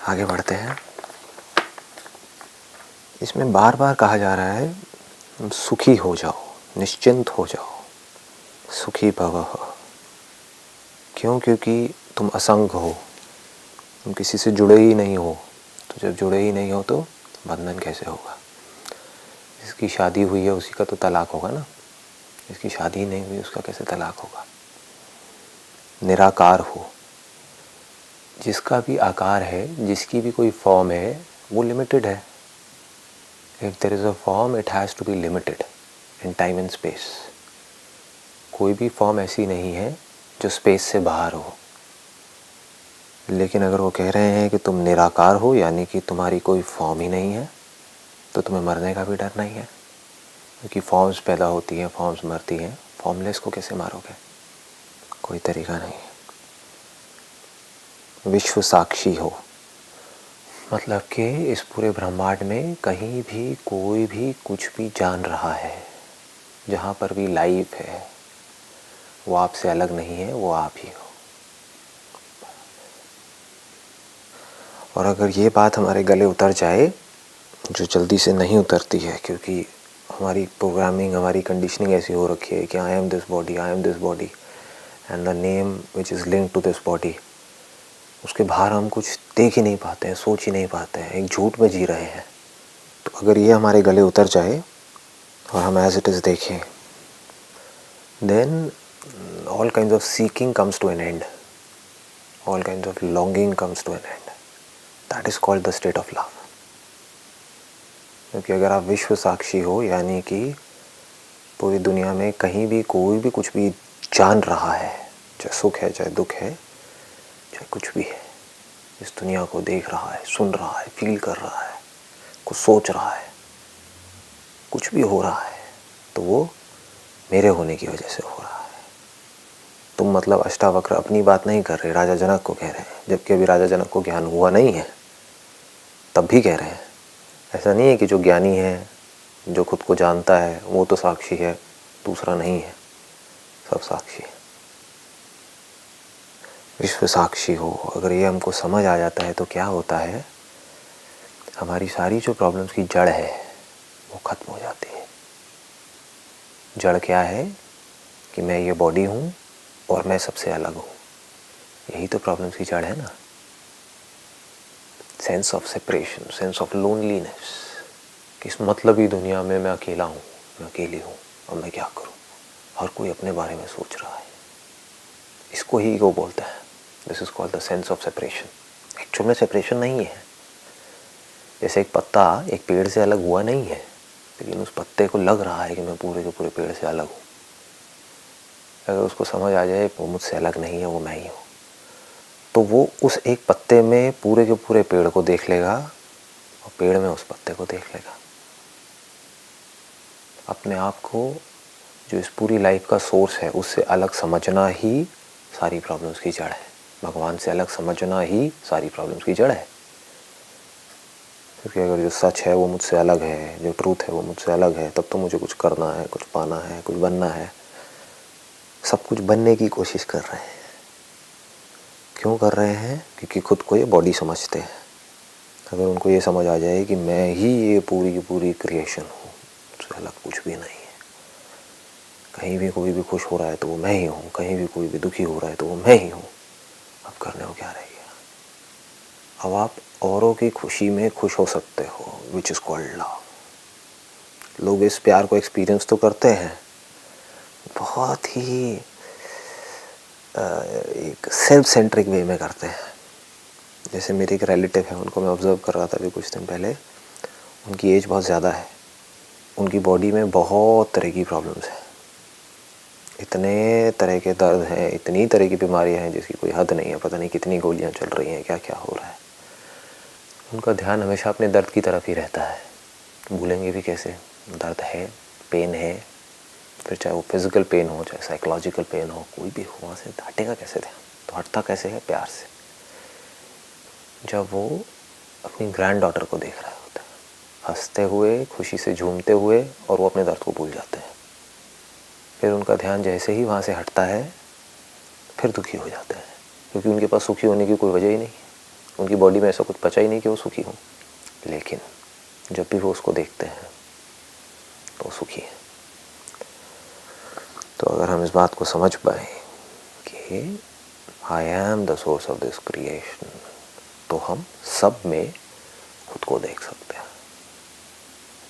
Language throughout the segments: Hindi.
आगे बढ़ते हैं। इसमें बार बार कहा जा रहा है सुखी हो जाओ, निश्चिंत हो जाओ, सुखी भवः। क्यों? क्योंकि तुम असंग हो, तुम किसी से जुड़े ही नहीं हो। तो जब जुड़े ही नहीं हो तो बंधन कैसे होगा? जिसकी शादी हुई है उसी का तो तलाक होगा ना, जिसकी शादी नहीं हुई उसका कैसे तलाक होगा? निराकार हो, जिसका भी आकार है, जिसकी भी कोई फॉर्म है, वो लिमिटेड है। If there is a form it has to be limited in time and space. कोई भी फॉर्म ऐसी नहीं है जो स्पेस से बाहर हो। लेकिन अगर वो कह रहे हैं कि तुम निराकार हो, यानी कि तुम्हारी कोई फॉर्म ही नहीं है, तो तुम्हें मरने का भी डर नहीं है। क्योंकि फॉर्म्स पैदा होती हैं, फॉर्म्स मरती हैं, फॉर्मलेस को कैसे मारोगे? कोई तरीका नहीं है। विश्व साक्षी हो, मतलब कि इस पूरे ब्रह्मांड में कहीं भी कोई भी कुछ भी जान रहा है, जहाँ पर भी लाइफ है, वो आपसे अलग नहीं है, वो आप ही हो। और अगर ये बात हमारे गले उतर जाए, जो जल्दी से नहीं उतरती है, क्योंकि हमारी प्रोग्रामिंग, हमारी कंडीशनिंग ऐसी हो रखी है कि I am this body, I am this body and the name which is linked to this body, उसके बाहर हम कुछ देख ही नहीं पाते हैं, सोच ही नहीं पाते हैं, एक झूठ में जी रहे हैं। तो अगर ये हमारे गले उतर जाए और हम एज इट इज़ देखें, then all kinds of seeking comes to an end, all kinds of longing comes to an end. That is called the state of love. क्योंकि अगर आप विश्व साक्षी हो, यानी कि पूरी दुनिया में कहीं भी कोई भी कुछ भी जान रहा है, चाहे सुख है, चाहे दुख है, चाहे कुछ भी है, इस दुनिया को देख रहा है, सुन रहा है, फील कर रहा है, कुछ सोच रहा है, कुछ भी हो रहा है, तो वो मेरे होने की वजह से हो रहा है। तुम मतलब अष्टावक्र अपनी बात नहीं कर रहे, राजा जनक को कह रहे हैं, जबकि अभी राजा जनक को ज्ञान हुआ नहीं है, तब भी कह रहे हैं। ऐसा नहीं है कि जो ज्ञानी है, जो खुद को जानता है, वो तो साक्षी है, दूसरा नहीं है, सब साक्षी है। विश्व साक्षी हो, अगर ये हमको समझ आ जाता है तो क्या होता है, हमारी सारी जो प्रॉब्लम्स की जड़ है वो ख़त्म हो जाती है। जड़ क्या है कि मैं ये बॉडी हूँ और मैं सबसे अलग हूँ, यही तो प्रॉब्लम्स की जड़ है ना। Sense of separation, sense of loneliness, कि इस मतलबी दुनिया में मैं अकेला हूँ, मैं अकेली हूँ, अब मैं क्या करूँ, हर कोई अपने बारे में सोच रहा है। इसको ही ईगो बोलता है। This is called the sense of separation. Actual में सेपरेशन नहीं है। जैसे एक पत्ता एक पेड़ से अलग हुआ नहीं है, लेकिन उस पत्ते को लग रहा है कि मैं पूरे के पूरे पेड़ से अलग हूँ। अगर उसको समझ आ जाए वो मुझसे अलग नहीं है, वो मैं ही हूँ, तो वो उस एक पत्ते में पूरे के पूरे पेड़ को देख लेगा और पेड़ में उस पत्ते को देख लेगा। अपने आप को जो इस पूरी लाइफ का सोर्स है उससे अलग समझना ही सारी प्रॉब्लम्स की जड़ है। भगवान से अलग समझना ही सारी प्रॉब्लम्स की जड़ है। क्योंकि अगर जो सच है वो मुझसे अलग है, जो ट्रूथ है वो मुझसे अलग है, तब तो मुझे कुछ करना है, कुछ पाना है, कुछ बनना है। सब कुछ बनने की कोशिश कर रहे हैं। क्यों कर रहे हैं? क्योंकि खुद को ये बॉडी समझते हैं। अगर उनको ये समझ आ जाए कि मैं ही ये पूरी की पूरी क्रिएशन हूँ, उससे अलग कुछ भी नहीं है, कहीं भी कोई भी खुश हो रहा है तो वो मैं ही हूँ, कहीं भी कोई भी दुखी हो रहा है तो वो मैं ही हूँ, अब करने को क्या रह गया? अब आप औरों की खुशी में खुश हो सकते हो, विच इज़ कॉल्ड लव। लोग इस प्यार को एक्सपीरियंस तो करते हैं, बहुत ही एक सेल्फ सेंट्रिक वे में करते हैं। जैसे मेरे एक रिलेटिव है, उनको मैं ऑब्ज़र्व कर रहा था अभी कुछ दिन पहले। उनकी एज बहुत ज़्यादा है, उनकी बॉडी में बहुत तरह की प्रॉब्लम्स हैं, इतने तरह के दर्द हैं, इतनी तरह की बीमारियां हैं जिसकी कोई हद नहीं है। पता नहीं कितनी गोलियां चल रही हैं, क्या क्या हो रहा है। उनका ध्यान हमेशा अपने दर्द की तरफ ही रहता है। भूलेंगे भी कैसे? दर्द है, पेन है, फिर चाहे वो फिज़िकल पेन हो, चाहे साइकोलॉजिकल पेन हो, कोई भी हो, वहाँ से हटेगा कैसे ध्यान? तो हटता कैसे है? प्यार से। जब वो अपनी ग्रैंड डॉटर को देख रहा होता है, हंसते हुए, खुशी से झूमते हुए, और वो अपने दर्द को भूल जाते हैं। फिर उनका ध्यान जैसे ही वहाँ से हटता है, फिर दुखी हो जाते हैं, क्योंकि उनके पास सुखी होने की कोई वजह ही नहीं। उनकी बॉडी में ऐसा कुछ बचा ही नहीं कि वो सुखी हों, लेकिन जब भी वो उसको देखते हैं तो सुखी है। तो अगर हम इस बात को समझ पाए कि I am the source of this creation, तो हम सब में खुद को देख सकते हैं।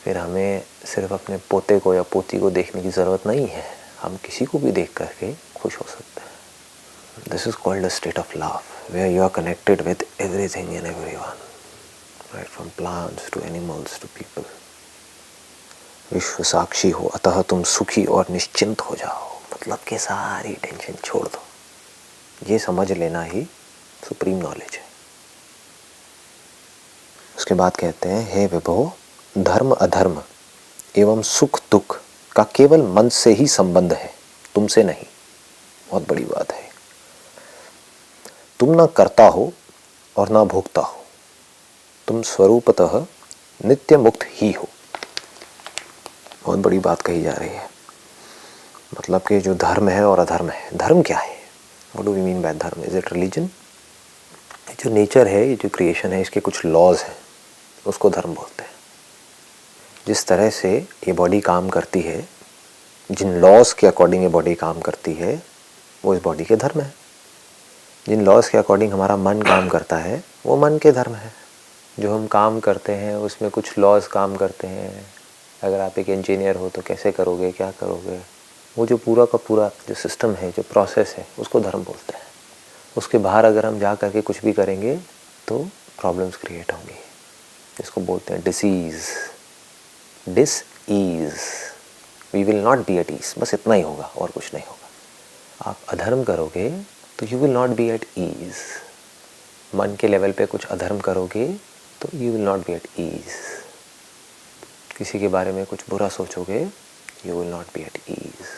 फिर हमें सिर्फ अपने पोते को या पोती को देखने की ज़रूरत नहीं है, हम किसी को भी देख करके खुश हो सकते हैं। This is called a state of love, where you are connected with everything and everyone, right from plants to animals to people. विश्व साक्षी हो, अतः तुम सुखी और निश्चिंत हो जाओ, मतलब कि सारी टेंशन छोड़ दो। ये समझ लेना ही सुप्रीम नॉलेज है। उसके बाद कहते हैं, हे विभो, धर्म अधर्म एवं सुख दुख का केवल मन से ही संबंध है, तुमसे नहीं। बहुत बड़ी बात है। तुम ना करता हो और ना भोगता हो, तुम स्वरूपतः नित्य मुक्त ही हो। बहुत बड़ी बात कही जा रही है। मतलब कि जो धर्म है और अधर्म है, धर्म क्या है? What do we mean by dharma? Is it religion? जो नेचर है, ये जो क्रिएशन है, इसके कुछ लॉज हैं, उसको धर्म बोलते हैं। जिस तरह से ये बॉडी काम करती है, जिन लॉज के अकॉर्डिंग ये बॉडी काम करती है, वो इस बॉडी के धर्म है। जिन लॉज के अकॉर्डिंग हमारा मन काम करता है, वो मन के धर्म है। जो हम काम करते हैं उसमें कुछ लॉज काम करते हैं। अगर आप एक इंजीनियर हो तो कैसे करोगे, क्या करोगे, वो जो पूरा का पूरा जो सिस्टम है, जो प्रोसेस है, उसको धर्म बोलते हैं। उसके बाहर अगर हम जा करके कुछ भी करेंगे तो प्रॉब्लम्स क्रिएट होंगी। इसको बोलते हैं disease, disease. We will not be at ease, बस इतना ही होगा और कुछ नहीं होगा। आप अधर्म करोगे तो you will not be at ease. मन के लेवल पे कुछ अधर्म करोगे तो you will not be at ease. किसी के बारे में कुछ बुरा सोचोगे, you will not be at ease.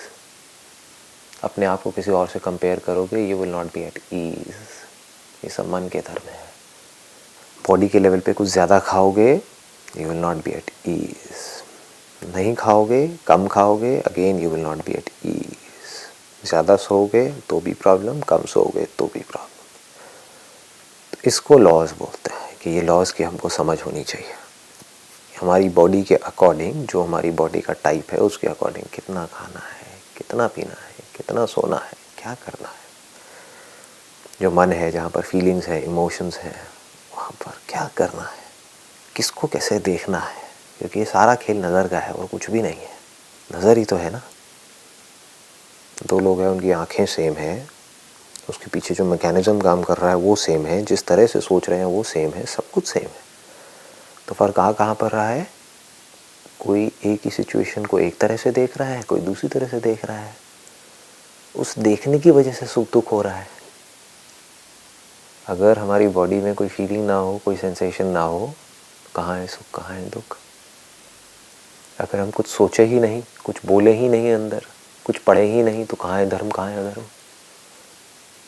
अपने आप को किसी और से कंपेयर करोगे, you will not be at ease. ये सब मन के धर्म है। बॉडी के लेवल पे कुछ ज़्यादा खाओगे, you will not be at ease. नहीं खाओगे, कम खाओगे, again you will not be at ease. ज़्यादा सोओगे तो भी प्रॉब्लम, कम सोओगे तो भी प्रॉब्लम। तो इसको लॉज बोलते हैं कि ये लॉज की हमको समझ होनी चाहिए। हमारी बॉडी के अकॉर्डिंग, जो हमारी बॉडी का टाइप है, उसके अकॉर्डिंग कितना खाना है, कितना पीना है, कितना सोना है, क्या करना है। जो मन है, जहाँ पर फीलिंग्स है, इमोशंस हैं, वहाँ पर क्या करना है, किसको कैसे देखना है। क्योंकि ये सारा खेल नज़र का है और कुछ भी नहीं है। नज़र ही तो है ना। दो लोग हैं, उनकी आँखें सेम है, उसके पीछे जो मैकेनिज्म काम कर रहा है वो सेम है, जिस तरह से सोच रहे हैं वो सेम है, सब कुछ सेम है। तो फ़र्क कहाँ पर रहा है? कोई एक ही सिचुएशन को एक तरह से देख रहा है, कोई दूसरी तरह से देख रहा है। उस देखने की वजह से सुख दुख हो रहा है। अगर हमारी बॉडी में कोई फीलिंग ना हो, कोई सेंसेशन ना हो, कहाँ है सुख, कहाँ है दुख? अगर हम कुछ सोचे ही नहीं, कुछ बोले ही नहीं अंदर, कुछ पढ़े ही नहीं, तो कहाँ है धर्म, कहाँ है अधर्म?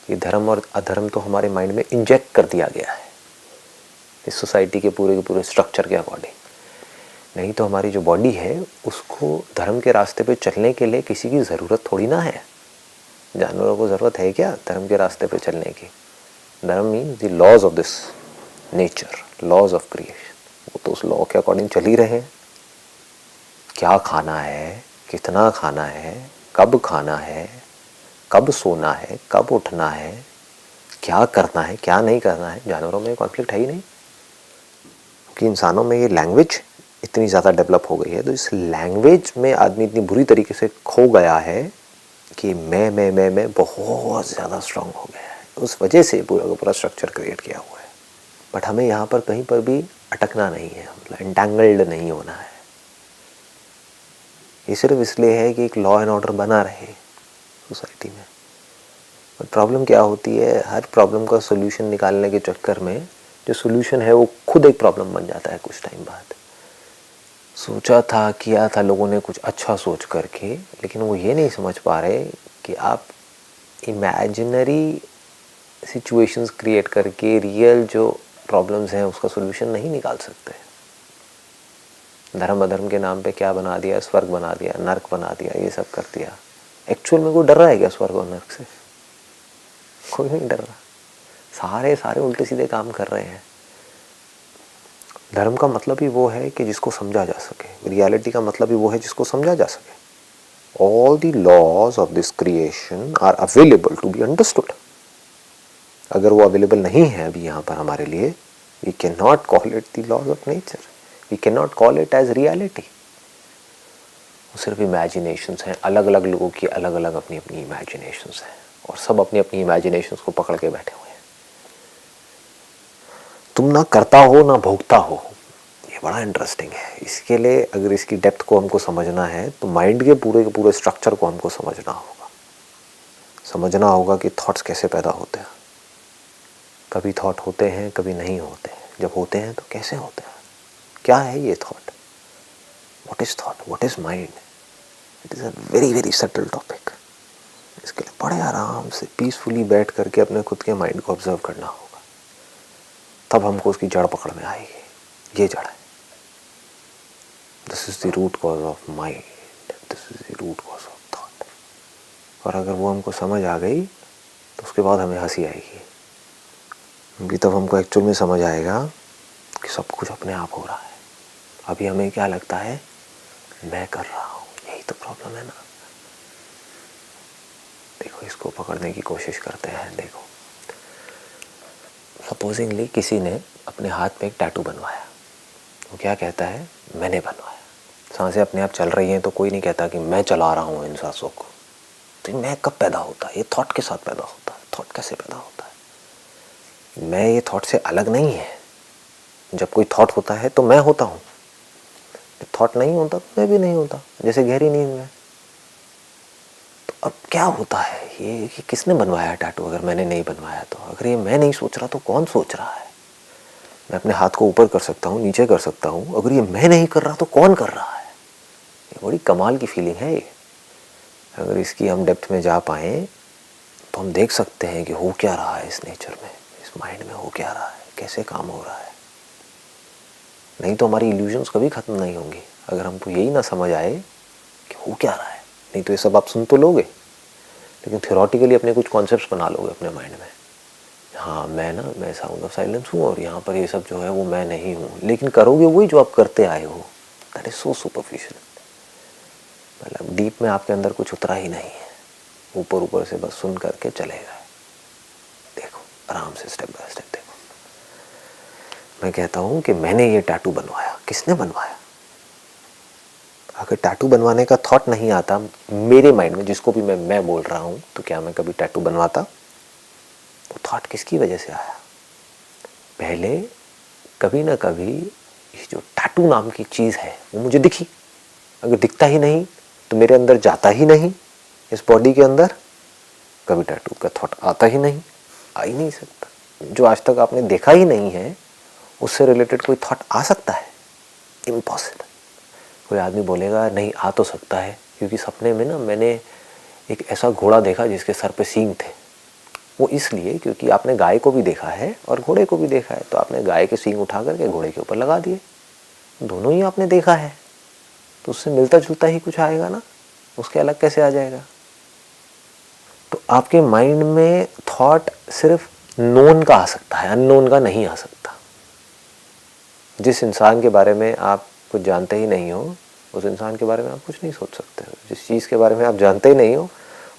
ये धर्म और अधर्म तो हमारे माइंड में इंजेक्ट कर दिया गया है इस सोसाइटी के पूरे स्ट्रक्चर के अकॉर्डिंग। नहीं तो हमारी जो बॉडी है, उसको धर्म के रास्ते पे चलने के लिए किसी की ज़रूरत थोड़ी ना है। जानवरों को ज़रूरत है क्या धर्म के रास्ते पे चलने की? धर्म means the laws of this nature, laws of creation. वो तो उस लॉ के अकॉर्डिंग चल ही रहे हैं। क्या खाना है, कितना खाना है, कब खाना है, कब सोना है, कब उठना है, क्या करना है, क्या नहीं करना है। जानवरों में कॉन्फ्लिक्ट है ही नहीं, कि इंसानों में ये लैंग्वेज इतनी ज़्यादा डेवलप हो गई है। तो इस लैंग्वेज में आदमी इतनी बुरी तरीके से खो गया है कि मैं बहुत ज़्यादा स्ट्रांग हो गया है। उस वजह से पूरा का पूरा स्ट्रक्चर क्रिएट किया हुआ है। बट हमें यहाँ पर कहीं पर भी अटकना नहीं है, मतलब एंटेंगल्ड नहीं होना है। ये सिर्फ इसलिए है कि एक लॉ एंड ऑर्डर बना रहे सोसाइटी में। बट प्रॉब्लम क्या होती है, हर प्रॉब्लम का सोल्यूशन निकालने के चक्कर में जो सोल्यूशन है वो खुद एक प्रॉब्लम बन जाता है कुछ टाइम बाद। सोचा था, किया था लोगों ने कुछ अच्छा सोच करके, लेकिन वो ये नहीं समझ पा रहे कि आप इमेजिनरी सिचुएशंस क्रिएट करके रियल जो प्रॉब्लम्स हैं उसका सोल्यूशन नहीं निकाल सकते। धर्म अधर्म के नाम पे क्या बना दिया, स्वर्ग बना दिया, नर्क बना दिया, ये सब कर दिया। एक्चुअल में कोई डर रहा है क्या स्वर्ग और नर्क से? कोई नहीं डर रहा। सारे उल्टे सीधे काम कर रहे हैं। धर्म का मतलब ही वो है कि जिसको समझा जा सके। रियलिटी का मतलब ही वो है जिसको समझा जा सके। All the laws of this creation are available to be understood. अगर वो अवेलेबल नहीं है अभी यहाँ पर हमारे लिए, we can not call it the laws of nature, we can not call it as reality. वो सिर्फ इमेजिनेशंस हैं। अलग अलग लोगों की अलग अलग अपनी अपनी इमेजिनेशंस हैं, और सब अपनी अपनी इमेजिनेशंस को पकड़ के बैठे हुए हैं। तुम ना करता हो ना भोगता हो, ये बड़ा इंटरेस्टिंग है। इसके लिए अगर इसकी डेप्थ को हमको समझना है तो माइंड के पूरे स्ट्रक्चर को हमको समझना होगा। समझना होगा कि थॉट्स कैसे पैदा होते हैं। कभी थॉट होते हैं, कभी नहीं होते हैं। जब होते हैं तो कैसे होते हैं, क्या है ये thought, what is thought, what is mind. It is a very subtle topic. इसके लिए बड़े आराम से पीसफुली बैठ करके अपने खुद के माइंड को ऑब्जर्व करना होगा, तब हमको उसकी जड़ पकड़ में आएगी। ये जड़ है। This is the root cause of mind, this is the root cause of thought. और अगर वो हमको समझ आ गई तो उसके बाद हमें हंसी आएगी, क्योंकि तब हमको एक्चुअल में समझ आएगा कि सब कुछ अपने आप हो रहा है। अभी हमें क्या लगता है, मैं कर रहा हूँ। यही तो प्रॉब्लम है ना। देखो, इसको पकड़ने की कोशिश करते हैं। देखो, सपोजिंगली किसी ने अपने हाथ में एक टैटू बनवाया। वो क्या कहता है, मैंने बनवाया। सांसें अपने आप चल रही हैं तो कोई नहीं कहता कि मैं चला रहा हूँ इन सांसों को। तो मैं कब पैदा होता है, ये थॉट के साथ पैदा होता है। थॉट कैसे पैदा होता है, मैं ये थॉट से अलग नहीं है। जब कोई थॉट होता है तो मैं होता हूँ, जब थॉट नहीं होता तो मैं भी नहीं होता, जैसे गहरी नींद में। तो अब क्या होता है ये कि किसने बनवाया टैटू, अगर मैंने नहीं बनवाया तो। अगर ये मैं नहीं सोच रहा तो कौन सोच रहा है। मैं अपने हाथ को ऊपर कर सकता हूँ, नीचे कर सकता हूँ। अगर ये मैं नहीं कर रहा तो कौन कर रहा है। ये बड़ी कमाल की फीलिंग है ये। अगर इसकी हम डेप्थ में जा पाए तो हम देख सकते हैं कि हो क्या रहा है इस नेचर में, इस माइंड में हो क्या रहा है, कैसे काम हो रहा है। नहीं तो हमारी इल्यूजन्स कभी ख़त्म नहीं होंगी अगर हमको यही ना समझ आए कि हो क्या रहा है। नहीं तो ये सब आप सुन तो लोगे, लेकिन थियोरेटिकली अपने कुछ कॉन्सेप्ट्स बना लोगे अपने माइंड में। हाँ, मैं साउंड ऑफ साइलेंस हूँ और यहाँ पर ये सब जो है वो मैं नहीं हूँ। लेकिन करोगे वही जो आप करते आए हो। That is so superficial. मतलब डीप में आपके अंदर कुछ उतरा ही नहीं है। ऊपर से बस सुन करके चले गए। देखो, आराम से स्टेप बाय स्टेप देखो। मैं कहता हूँ कि मैंने ये टैटू बनवाया। किसने बनवाया। अगर टैटू बनवाने का थॉट नहीं आता मेरे माइंड में, जिसको भी मैं बोल रहा हूँ, तो क्या मैं कभी टैटू बनवाता। वो थॉट किसकी वजह से आया। पहले कभी ना कभी ये जो टैटू नाम की चीज़ है वो मुझे दिखी। अगर दिखता ही नहीं तो मेरे अंदर जाता ही नहीं, इस बॉडी के अंदर कभी टैटू का थॉट आता ही नहीं, आ ही नहीं सकता। जो आज तक आपने देखा ही नहीं है उससे रिलेटेड कोई थॉट आ सकता है, इम्पॉसिबल। कोई आदमी बोलेगा नहीं, आ तो सकता है, क्योंकि सपने में ना मैंने एक ऐसा घोड़ा देखा जिसके सर पे सींग थे। वो इसलिए क्योंकि आपने गाय को भी देखा है और घोड़े को भी देखा है, तो आपने गाय के सींग उठा करके घोड़े के ऊपर लगा दिए। दोनों ही आपने देखा है, तो उससे मिलता जुलता ही कुछ आएगा ना, उसके अलग कैसे आ जाएगा। तो आपके माइंड में थॉट सिर्फ नोन का आ सकता है, अननोन का नहीं आ सकता। जिस इंसान के बारे में आप कुछ जानते ही नहीं हो, उस इंसान के बारे में आप कुछ नहीं सोच सकते हो। जिस चीज़ के बारे में आप जानते ही नहीं हो,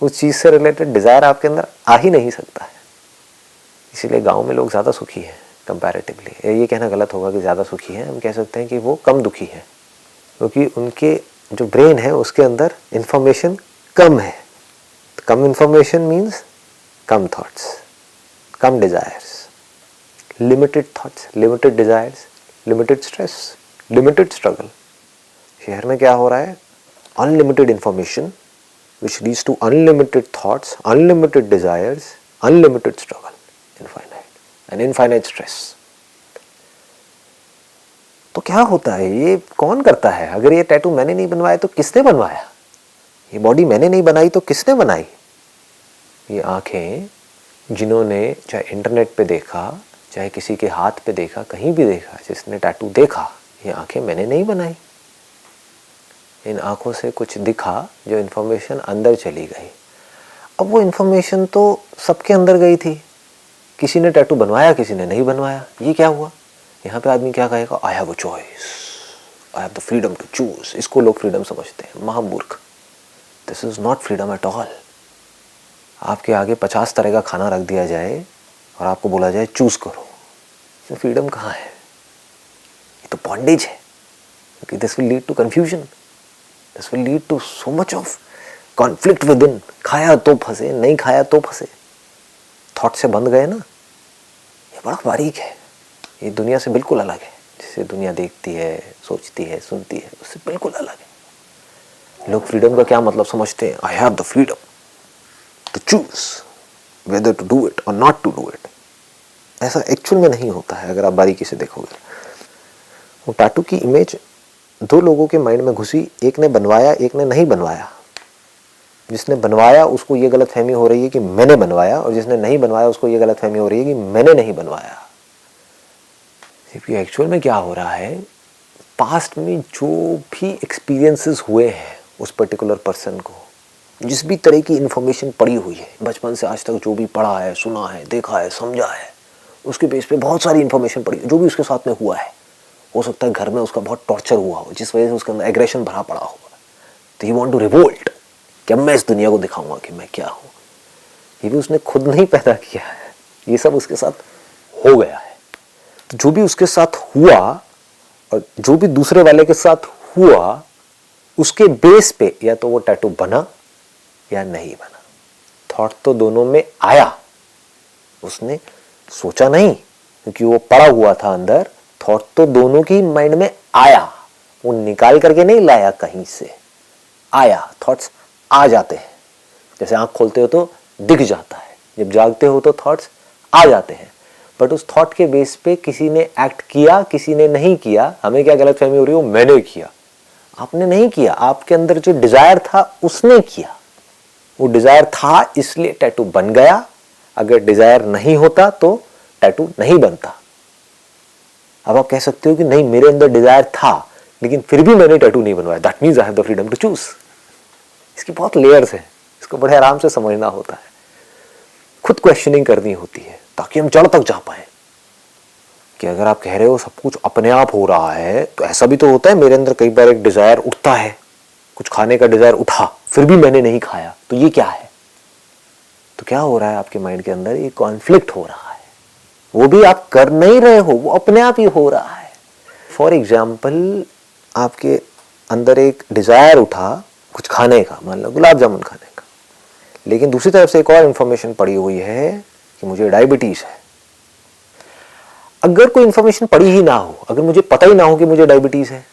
उस चीज़ से रिलेटेड डिज़ायर आपके अंदर आ ही नहीं सकता है। इसीलिए गांव में लोग ज़्यादा सुखी हैं कंपैरेटिवली। ये कहना गलत होगा कि ज़्यादा सुखी हैं, हम कह सकते हैं कि वो कम दुखी हैं, क्योंकि उनके जो ब्रेन है उसके अंदर इंफॉर्मेशन कम है। कम इंफॉर्मेशन मीन्स कम थॉट्स, कम desires, limited thoughts, limited desires, limited stress, limited struggle. शहर में क्या हो रहा है, unlimited information which leads to unlimited thoughts, unlimited desires, unlimited struggle, infinite stress. तो क्या होता है, ये कौन करता है। अगर ये टैटू मैंने नहीं बनवाया तो किसने बनवाया। ये बॉडी मैंने नहीं बनाई तो किसने बनाई। ये आंखें जिन्होंने चाहे इंटरनेट पे देखा, चाहे किसी के हाथ पे देखा, कहीं भी देखा, जिसने टैटू देखा, ये आंखें मैंने नहीं बनाई। इन आँखों से कुछ दिखा, जो इन्फॉर्मेशन अंदर चली गई। अब वो इन्फॉर्मेशन तो सबके अंदर गई थी, किसी ने टैटू बनवाया, किसी ने नहीं बनवाया, ये क्या हुआ? यहाँ पे आदमी क्या कहेगा? I have a choice, I have the freedom to choose. इसको लोग फ्रीडम समझते हैं, महामूर्ख। This is not freedom at all. आपके आगे 50 तरह का खाना रख दिया जाए और आपको बोला जाए चूज करो, इसमें फ्रीडम कहाँ है? ये तो बॉन्डेज है। क्योंकि this will lead to confusion, this will lead to so much of conflict within. खाया तो फंसे, नहीं खाया तो फंसे। थॉट से बंध गए ना, ये बड़ा बारीक है। ये दुनिया से बिल्कुल अलग है। जिसे दुनिया देखती है, सोचती है, सुनती है, उससे बिल्कुल अलग है। लोग फ्रीडम का क्या मतलब समझते हैं? I have the freedom to choose whether to do it और नॉट टू डू इट। ऐसा एक्चुअल में नहीं होता है। अगर आप बारीकी से देखोगे, वो टैटू की इमेज 2 लोगों के माइंड में घुसी, एक ने बनवाया, एक ने नहीं बनवाया। जिसने बनवाया उसको ये गलतफहमी हो रही है कि मैंने बनवाया, और जिसने नहीं बनवाया उसको ये गलतफहमी हो रही है कि मैंने नहीं बनवाया। एक्चुअल में क्या हो रहा है, पास्ट में जो भी एक्सपीरियंसेस हुए हैं उस पर्टिकुलर पर्सन को, जिस भी तरह की इंफॉर्मेशन पड़ी हुई है, बचपन से आज तक जो भी पढ़ा है, सुना है, देखा है, समझा है, उसके बेस पे बहुत सारी इंफॉर्मेशन पड़ी, जो भी उसके साथ में हुआ है। हो सकता है घर में उसका बहुत टॉर्चर हुआ हो, जिस वजह से उसके अंदर एग्रेशन भरा पड़ा हो, तो ही वांट टू रिवोल्ट कि अब मैं इस दुनिया को दिखाऊंगा कि मैं क्या हूँ। ये भी उसने खुद नहीं पैदा किया है, ये सब उसके साथ हो गया है। तो जो भी उसके साथ हुआ और जो भी दूसरे वाले के साथ हुआ, उसके बेस पे या तो वो टैटू बना या नहीं बना। थॉट तो दोनों में आया, उसने सोचा नहीं क्योंकि वो पड़ा हुआ था अंदर। थॉट तो दोनों की माइंड में आया, वो निकाल करके नहीं लाया कहीं से, आया। थॉट्स आ जाते हैं, जैसे आंख खोलते हो तो दिख जाता है, जब जागते हो तो थॉट्स आ जाते हैं। बट उस थॉट के बेस पे किसी ने एक्ट किया, किसी ने नहीं किया। हमें क्या गलतफहमी हो रही है? वो मैंने किया। आपने नहीं किया, आपके अंदर जो डिजायर था उसने किया। वो डिजायर था इसलिए टैटू बन गया। अगर डिजायर नहीं होता तो टैटू नहीं बनता। अब आप कह सकते हो कि नहीं, मेरे अंदर डिजायर था लेकिन फिर भी मैंने टैटू नहीं बनवाया, that means I have the freedom to choose. इसकी बहुत लेयर्स है, इसको बड़े आराम से समझना होता है, खुद क्वेश्चनिंग करनी होती है ताकि हम जड़ तक जा पाए। कि अगर आप कह रहे हो सब कुछ अपने आप हो रहा है, तो ऐसा भी तो होता है। मेरे अंदर कई बार एक डिजायर उठता है, कुछ खाने का डिजायर उठा, फिर भी मैंने नहीं खाया, तो ये क्या है? तो क्या हो रहा है आपके माइंड के अंदर? ये कॉन्फ्लिक्ट हो रहा है। वो भी आप कर नहीं रहे हो, वो अपने आप ही हो रहा है। फॉर एग्जाम्पल, आपके अंदर एक डिजायर उठा कुछ खाने का, मान लो गुलाब जामुन खाने का, लेकिन दूसरी तरफ से एक और इंफॉर्मेशन पड़ी हुई है कि मुझे डायबिटीज है। अगर कोई इंफॉर्मेशन पड़ी ही ना हो, अगर मुझे पता ही ना हो कि मुझे डायबिटीज है,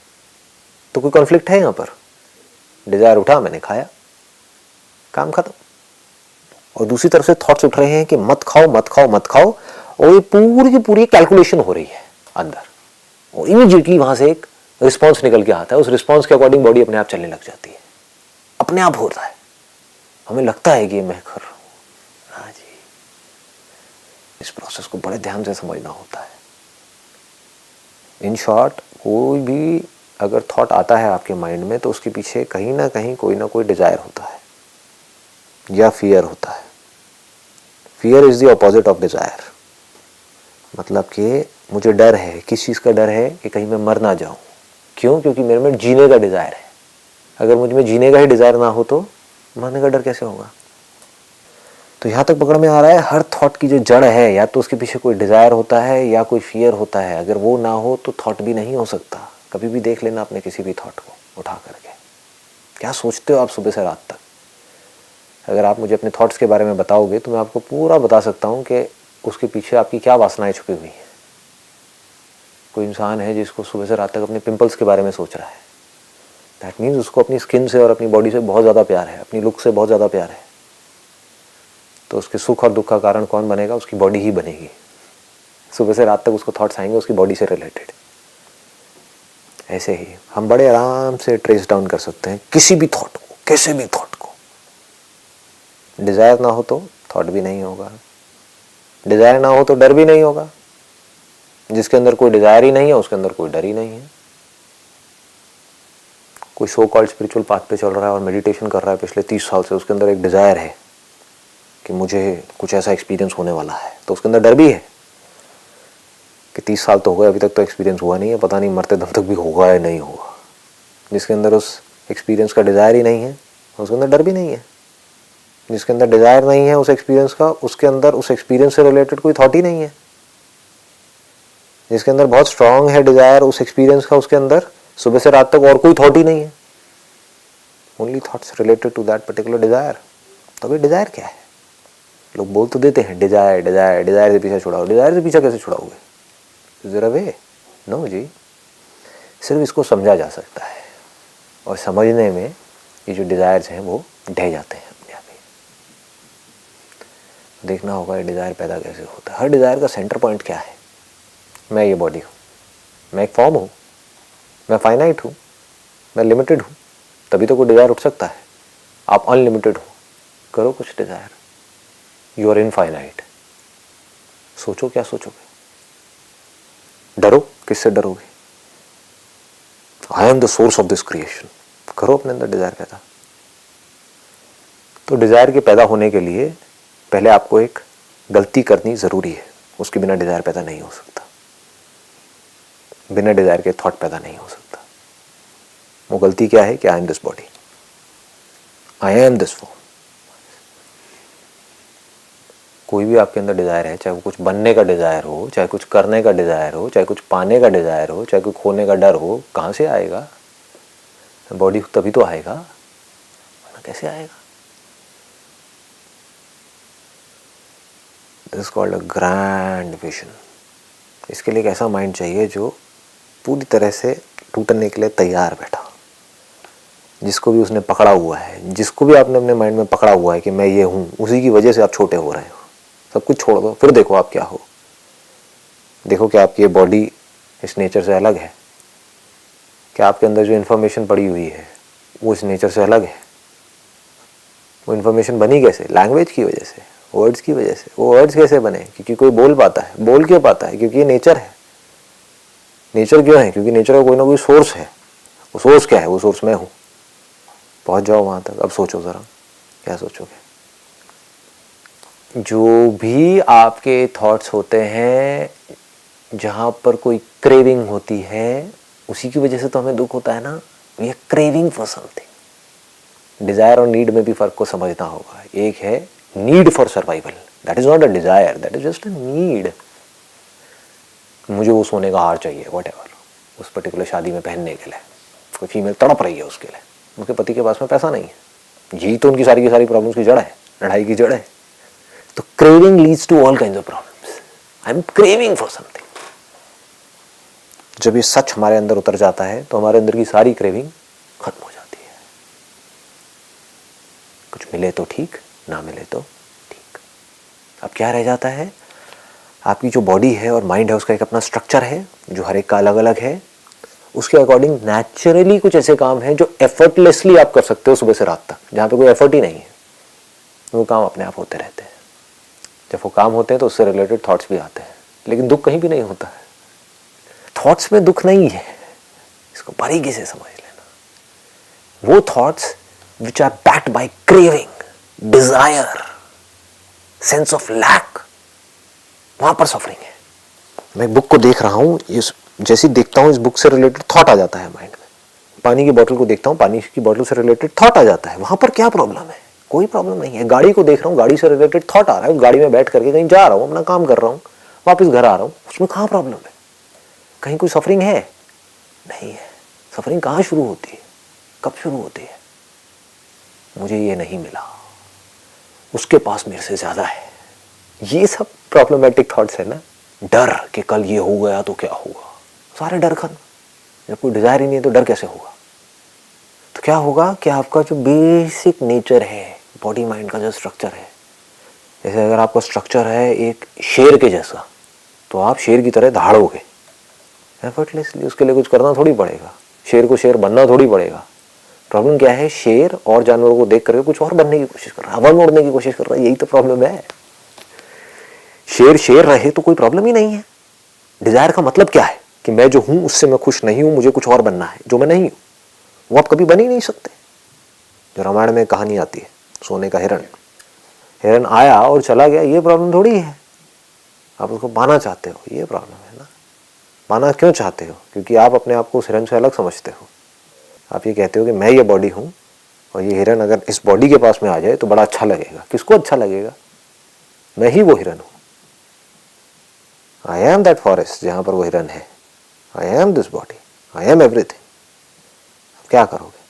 तो कोई कॉन्फ्लिक्ट है यहां पर? डिजायर उठा, मैंने खाया, काम खत्म। और दूसरी तरफ से थॉट्स उठ रहे हैं कि मत खाओ, मत खाओ, मत खाओ, और ये पूरी की पूरी कैलकुलेशन हो रही है अंदर। और इमीडिएटली वहां से एक रिस्पॉन्स निकल के आता है। उस रिस्पॉन्स के अकॉर्डिंग बॉडी अपने आप चलने लग जाती है, अपने आप होता है। हमें लगता है कि मैं कर रहा हूं। हाँ जी, इस प्रोसेस को बड़े ध्यान से समझना होता है। इन शॉर्ट, कोई भी अगर थॉट आता है आपके माइंड में, तो उसके पीछे कहीं ना कहीं कोई ना कोई डिजायर होता है या फियर होता है। Fear is the opposite of desire. मतलब कि मुझे डर है, किस चीज़ का डर है? कि कहीं मैं मर ना जाऊं। क्यों? क्योंकि मेरे में जीने का डिजायर है। अगर मुझ में जीने का ही डिजायर ना हो तो मरने का डर कैसे होगा? तो यहां तक पकड़ में आ रहा है, हर थॉट की जो जड़ है, या तो उसके पीछे कोई डिजायर होता है या कोई फियर होता है। अगर वो ना हो तो थॉट भी नहीं हो सकता। कभी भी देख लेना अपने किसी भी थॉट को उठा करके, क्या सोचते हो आप सुबह से रात तक। अगर आप मुझे अपने थॉट्स के बारे में बताओगे तो मैं आपको पूरा बता सकता हूँ कि उसके पीछे आपकी क्या वासनाएं छुपी हुई हैं। कोई इंसान है जिसको सुबह से रात तक अपने पिंपल्स के बारे में सोच रहा है, दैट मीन्स उसको अपनी स्किन से और अपनी बॉडी से बहुत ज़्यादा प्यार है, अपनी लुक से बहुत ज़्यादा प्यार है। तो उसके सुख और दुख का कारण कौन बनेगा? उसकी बॉडी ही बनेगी। सुबह से रात तक उसको थॉट्स आएंगे उसकी बॉडी से रिलेटेड। ऐसे ही हम बड़े आराम से ट्रेस डाउन कर सकते हैं किसी भी थॉट को, किसी भी थॉट को। डिजायर ना हो तो थॉट भी नहीं होगा, डिजायर ना हो तो डर भी नहीं होगा। जिसके अंदर कोई डिजायर ही नहीं है उसके अंदर कोई डर ही नहीं है। कोई सो कॉल्ड स्पिरिचुअल पाथ पे चल रहा है और मेडिटेशन कर रहा है पिछले 30 साल से, उसके अंदर एक डिजायर है कि मुझे कुछ ऐसा एक्सपीरियंस होने वाला है, तो उसके अंदर डर भी है कि 30 साल तो हो गए, अभी तक तो एक्सपीरियंस हुआ नहीं है, पता नहीं मरते दम तक भी होगा या नहीं होगा। जिसके अंदर उस एक्सपीरियंस का डिज़ायर ही नहीं है, उसके अंदर डर भी नहीं है। जिसके अंदर डिज़ायर नहीं है उस एक्सपीरियंस का, उसके अंदर उस एक्सपीरियंस से रिलेटेड कोई थॉट ही नहीं है। जिसके अंदर बहुत स्ट्रांग है डिज़ायर उस एक्सपीरियंस का, उसके अंदर सुबह से रात तक और कोई थॉट ही नहीं है, only thoughts related to that particular desire. तो अभी डिज़ायर क्या है? लोग बोल तो देते हैं डिज़ायर डिज़ायर डिज़ायर से पीछा छुड़ाओ। डिज़ायर से पीछा कैसे छुड़ाओगे? Is there a way? No जी, सिर्फ इसको समझा जा सकता है, और समझने में ये जो डिज़ायर्स हैं वो ढह जाते हैं अपने आप ही। देखना होगा ये डिज़ायर पैदा कैसे होता है। हर डिज़ायर का सेंटर पॉइंट क्या है? मैं ये बॉडी हूँ, मैं एक फॉर्म हूँ, मैं फाइनाइट हूँ, मैं लिमिटेड हूँ, तभी तो कोई डिज़ायर उठ सकता है। आप अनलिमिटेड हो, करो कुछ डिज़ायर। यू आर इनफाइनाइट, सोचो क्या सोचोगे? डरो, किससे डरोगे? I am the source of this creation, करो अपने अंदर डिज़ायर पैदा। तो डिज़ायर के पैदा होने के लिए पहले आपको एक गलती करनी ज़रूरी है, उसके बिना डिज़ायर पैदा नहीं हो सकता। बिना डिज़ायर के थॉट पैदा नहीं हो सकता। वो गलती क्या है कि I am this body, I am this form. कोई भी आपके अंदर डिज़ायर है, चाहे वो कुछ बनने का डिज़ायर हो, चाहे कुछ करने का डिज़ायर हो, चाहे कुछ पाने का डिज़ायर हो, चाहे कुछ खोने का डर हो, कहाँ से आएगा? बॉडी तभी तो आएगा, वरना कैसे आएगा? This is called a grand vision. इसके लिए एक ऐसा माइंड चाहिए जो पूरी तरह से टूटने के लिए तैयार बैठा, जिसको भी उसने पकड़ा हुआ है, जिसको भी आपने अपने माइंड में पकड़ा हुआ है कि मैं ये हूँ, उसी की वजह से आप छोटे हो रहे हो। सब कुछ छोड़ दो, फिर देखो आप क्या हो। देखो कि आपकी ये बॉडी इस नेचर से अलग है, क्या आपके अंदर जो इन्फॉर्मेशन पड़ी हुई है वो इस नेचर से अलग है। वो इन्फॉर्मेशन बनी कैसे? लैंग्वेज की वजह से, वर्ड्स की वजह से। वो वर्ड्स कैसे बने? क्योंकि कोई बोल पाता है। बोल क्यों पाता है? क्योंकि ये नेचर है। नेचर क्यों है? क्योंकि नेचर का कोई ना कोई सोर्स है। वो सोर्स क्या है? वो सोर्स मैं हूँ। पहुँच जाओ वहाँ तक। अब सोचो ज़रा, क्या सोचोगे? जो भी आपके थॉट्स होते हैं, जहाँ पर कोई क्रेविंग होती है, उसी की वजह से तो हमें दुख होता है ना। We are craving for something. Desire और नीड में भी फ़र्क को समझना होगा। एक है need for survival, that is not a desire, that is just a need. मुझे वो सोने का हार चाहिए, वट एवर, उस पर्टिकुलर शादी में पहनने के लिए। कोई फीमेल तड़प रही है उसके लिए, उनके पति के पास में पैसा नहीं है। यही तो उनकी सारी की सारी प्रॉब्लम्स की जड़ है, लड़ाई की जड़ है। तो craving leads to all kinds of problems. I am craving for something. जब ये सच हमारे अंदर उतर जाता है तो हमारे अंदर की सारी क्रेविंग खत्म हो जाती है। कुछ मिले तो ठीक, ना मिले तो ठीक। अब क्या रह जाता है? आपकी जो बॉडी है और माइंड है, उसका एक अपना स्ट्रक्चर है जो हर एक का अलग अलग है। उसके अकॉर्डिंग नेचुरली कुछ ऐसे काम हैं जो एफर्टलेसली आप कर सकते हो सुबह से रात तक, जहाँ पे कोई एफर्ट ही नहीं है। वो काम अपने आप होते रहते हैं। जब वो काम होते हैं तो उससे रिलेटेड थॉट्स भी आते हैं, लेकिन दुख कहीं भी नहीं होता है। थॉट्स में दुख नहीं है, इसको बारीकी से समझ लेना। वो thoughts which are backed by craving, desire, sense of lack, वहां पर सफरिंग है। मैं बुक को देख रहा हूं, जैसे देखता हूं इस बुक से रिलेटेड थॉट आ जाता है माइंड में। पानी की बोतल को देखता हूं, पानी की बोतल से रिलेटेड थॉट आ जाता है। वहां पर क्या प्रॉब्लम है? कोई प्रॉब्लम नहीं है। गाड़ी को देख रहा हूं, गाड़ी से रिलेटेड थॉट आ रहा है, गाड़ी में बैठ करके कहीं जा रहा हूं, अपना काम कर रहा हूं, वापस घर आ रहा हूं, उसमें कहां प्रॉब्लम है? कहीं कोई सफरिंग है? नहीं है। सफरिंग कहां शुरू होती है? कब शुरू होती है? मुझे ये नहीं मिला, उसके पास मेरे से ज्यादा है। ये सब प्रॉब्लमेटिक थॉट्स है ना। डर कि कल ये हो गया तो क्या होगा, सारे डर खत्म। जब कोई डिजायर ही नहीं है तो डर कैसे होगा? तो क्या होगा कि आपका जो बेसिक नेचर है, बॉडी माइंड का जो स्ट्रक्चर है, जैसे अगर आपका स्ट्रक्चर है एक शेर के जैसा, तो आप शेर की तरह दहाड़ोगे एफर्टलेसली। उसके लिए कुछ करना थोड़ी पड़ेगा, शेर को शेर बनना थोड़ी पड़ेगा। प्रॉब्लम क्या है? शेर और जानवरों को देख करके कुछ और बनने की कोशिश कर रहा है, हवा में उड़ने की कोशिश कर रहा है। यही तो प्रॉब्लम है। शेर शेर रहे तो कोई प्रॉब्लम ही नहीं है। डिजायर का मतलब क्या है? कि मैं जो हूं उससे मैं खुश नहीं हूं, मुझे कुछ और बनना है जो मैं नहीं हूं। वो आप कभी बन ही नहीं सकते। जो रामायण में कहानी आती है सोने का हिरण, हिरन आया और चला गया, ये प्रॉब्लम थोड़ी है। आप उसको पाना चाहते हो, ये प्रॉब्लम है ना। पाना क्यों चाहते हो? क्योंकि आप अपने आप को उस हिरन से अलग समझते हो। आप ये कहते हो कि मैं ये बॉडी हूँ और ये हिरन अगर इस बॉडी के पास में आ जाए तो बड़ा अच्छा लगेगा। किसको अच्छा लगेगा? मैं ही वो हिरन हूँ। आई एम दैट फॉरेस्ट जहाँ पर वो हिरन है। आई am this body, I M everything. क्या करोगे?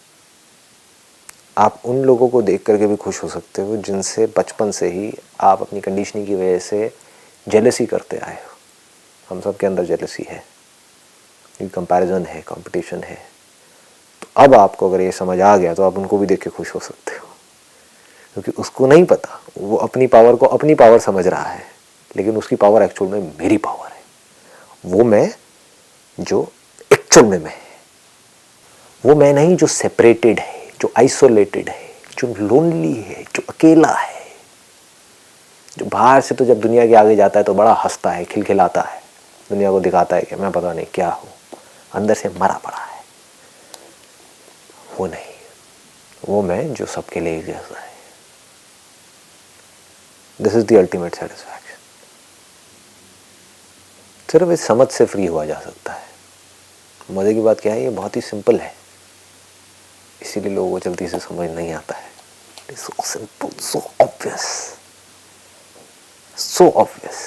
आप उन लोगों को देख करके भी खुश हो सकते हो जिनसे बचपन से ही आप अपनी कंडीशनिंग की वजह से जेलसी करते आए हो। हम सब के अंदर जेलसी है, कंपैरिजन है, कंपटीशन है। तो अब आपको अगर ये समझ आ गया तो आप उनको भी देख के खुश हो सकते हो, क्योंकि उसको नहीं पता, वो अपनी पावर को अपनी पावर समझ रहा है, लेकिन उसकी पावर एक्चुअल में मेरी पावर है। वो मैं जो एक्चुअल में मैं है, वो मैं नहीं जो सेपरेटेड है, जो आइसोलेटेड है, जो लोनली है, जो अकेला है, जो बाहर से तो जब दुनिया के आगे जाता है तो बड़ा हंसता है, खिलखिलाता है, दुनिया को दिखाता है कि मैं पता नहीं क्या हूँ, अंदर से मरा पड़ा है। वो नहीं, वो मैं जो सबके लिए जैसा है। This is the ultimate satisfaction. सिर्फ इस समझ से फ्री हुआ जा सकता है। मजे की बात क्या है, ये बहुत ही सिंपल है, इसीलिए लोगों को जल्दी से समझ नहीं आता है। It's so simple, so obvious, so obvious.